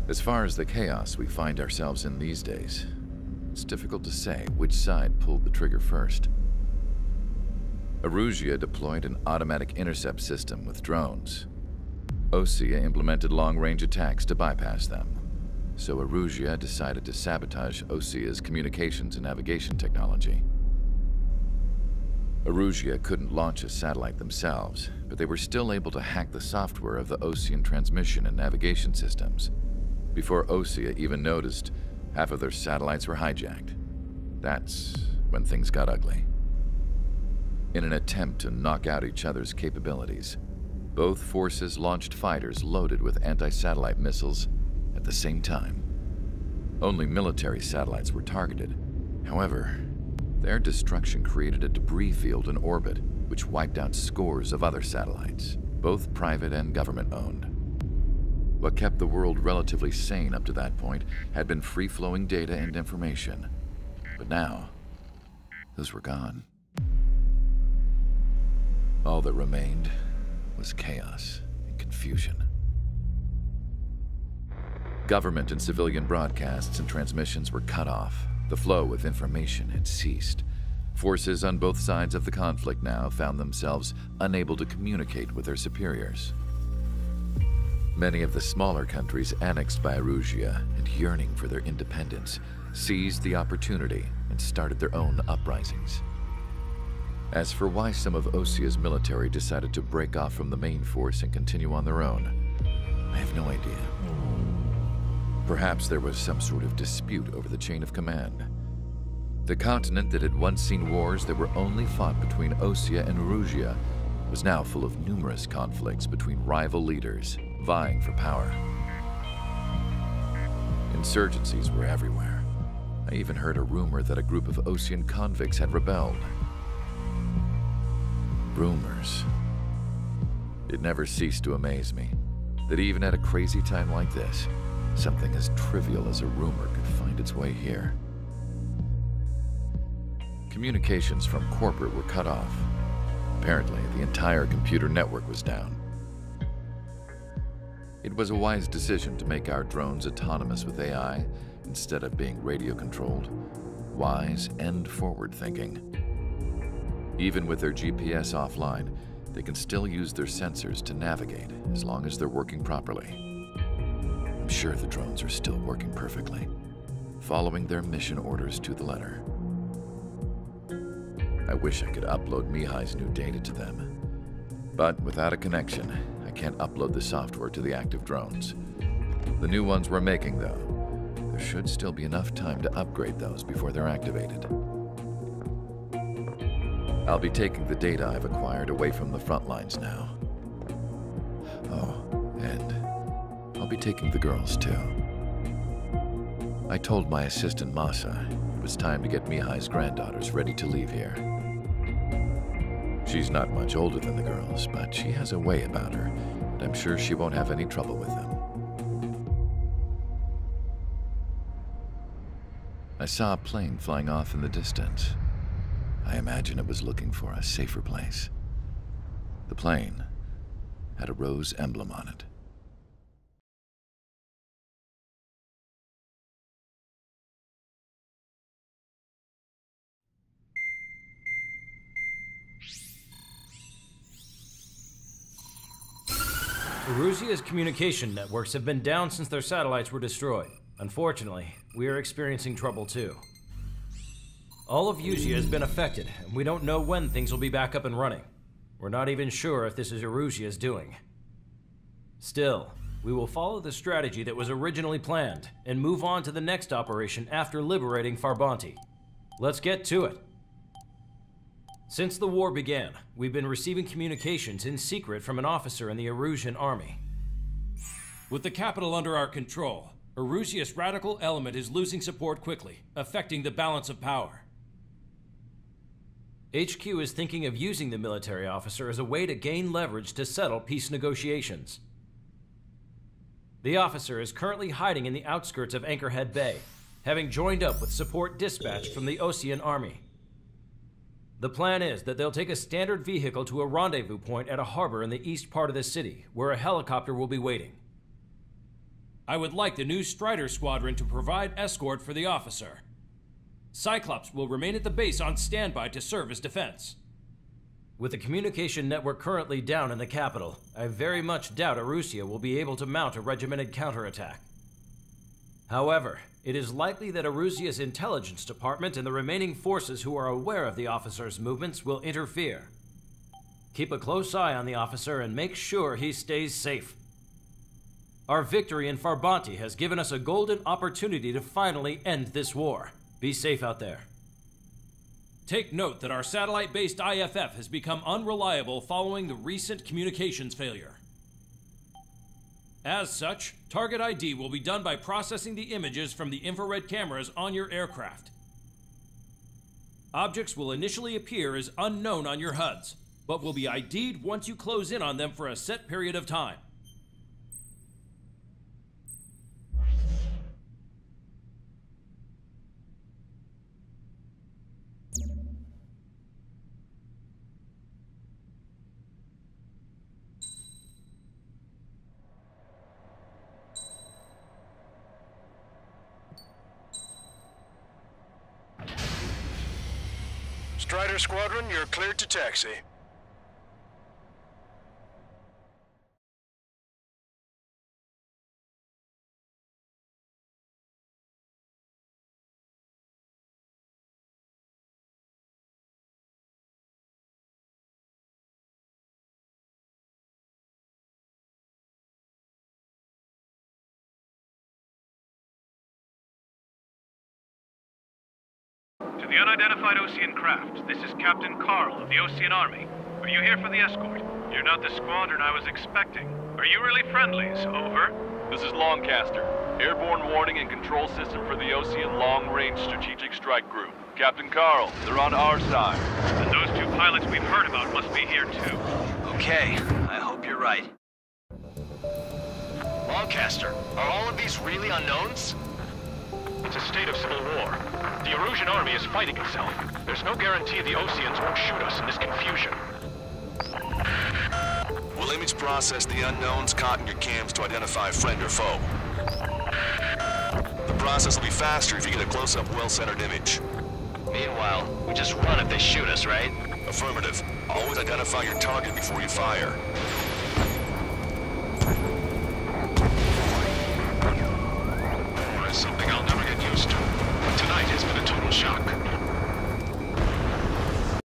As far as the chaos we find ourselves in these days, it's difficult to say which side pulled the trigger first. Erusia deployed an automatic intercept system with drones. Osea implemented long-range attacks to bypass them. So Erusia decided to sabotage Osea's communications and navigation technology. Erusia couldn't launch a satellite themselves, but they were still able to hack the software of the Osean transmission and navigation systems. Before Osea even noticed, half of their satellites were hijacked. That's when things got ugly. In an attempt to knock out each other's capabilities, both forces launched fighters loaded with anti-satellite missiles at the same time. Only military satellites were targeted. However, their destruction created a debris field in orbit, which wiped out scores of other satellites, both private and government-owned. What kept the world relatively sane up to that point had been free-flowing data and information. But now, those were gone. All that remained was chaos and confusion. Government and civilian broadcasts and transmissions were cut off. The flow of information had ceased. Forces on both sides of the conflict now found themselves unable to communicate with their superiors. Many of the smaller countries annexed by Erusia and yearning for their independence seized the opportunity and started their own uprisings. As for why some of Osea's military decided to break off from the main force and continue on their own, I have no idea. Perhaps there was some sort of dispute over the chain of command. The continent that had once seen wars that were only fought between Osea and Erusia was now full of numerous conflicts between rival leaders vying for power. Insurgencies were everywhere. I even heard a rumor that a group of Osean convicts had rebelled. Rumors. It never ceased to amaze me that even at a crazy time like this, something as trivial as a rumor could find its way here. Communications from corporate were cut off. Apparently, the entire computer network was down. It was a wise decision to make our drones autonomous with AI instead of being radio-controlled. Wise and forward-thinking. Even with their GPS offline, they can still use their sensors to navigate as long as they're working properly. I'm sure the drones are still working perfectly, following their mission orders to the letter. I wish I could upload Mihai's new data to them. But without a connection, I can't upload the software to the active drones. The new ones we're making, though, there should still be enough time to upgrade those before they're activated. I'll be taking the data I've acquired away from the front lines now. Oh, and I'll be taking the girls, too. I told my assistant Masa it was time to get Mihai's granddaughters ready to leave here. She's not much older than the girls, but she has a way about her, and I'm sure she won't have any trouble with them. I saw a plane flying off in the distance. I imagine it was looking for a safer place. The plane had a rose emblem on it. Erusia's communication networks have been down since their satellites were destroyed. Unfortunately, we are experiencing trouble too. All of Erusia has been affected, and we don't know when things will be back up and running. We're not even sure if this is Erusia's doing. Still, we will follow the strategy that was originally planned and move on to the next operation after liberating Farbanti. Let's get to it. Since the war began, we've been receiving communications in secret from an officer in the Erusian army. With the capital under our control, Erusia's radical element is losing support quickly, affecting the balance of power. HQ is thinking of using the military officer as a way to gain leverage to settle peace negotiations. The officer is currently hiding in the outskirts of Anchorhead Bay, having joined up with support dispatched from the Osean army. The plan is that they'll take a standard vehicle to a rendezvous point at a harbor in the east part of the city, where a helicopter will be waiting. I would like the new Strider Squadron to provide escort for the officer. Cyclops will remain at the base on standby to serve as defense. With the communication network currently down in the capital, I very much doubt Arusea will be able to mount a regimented counterattack. However, it is likely that Arusea's intelligence department and the remaining forces who are aware of the officer's movements will interfere. Keep a close eye on the officer and make sure he stays safe. Our victory in Farbanti has given us a golden opportunity to finally end this war. Be safe out there. Take note that our satellite-based IFF has become unreliable following the recent communications failure. As such, target ID will be done by processing the images from the infrared cameras on your aircraft. Objects will initially appear as unknown on your HUDs, but will be ID'd once you close in on them for a set period of time. Strider Squadron, you're cleared to taxi. To the unidentified Osean craft, this is Captain Carl of the Osean Army. Are you here for the escort? You're not the squadron I was expecting. Are you really friendlies? Over. This is Longcaster. Airborne warning and control system for the Osean Long-Range Strategic Strike Group. Captain Carl, they're on our side. And those two pilots we've heard about must be here too. Okay, I hope you're right. Longcaster, are all of these really unknowns? It's a state of civil war. The Erusian army is fighting itself. There's no guarantee the Oseans won't shoot us in this confusion. We'll image process the unknowns caught in your cams to identify friend or foe. The process will be faster if you get a close-up, well-centered image. Meanwhile, we just run if they shoot us, right? Affirmative. Always identify your target before you fire.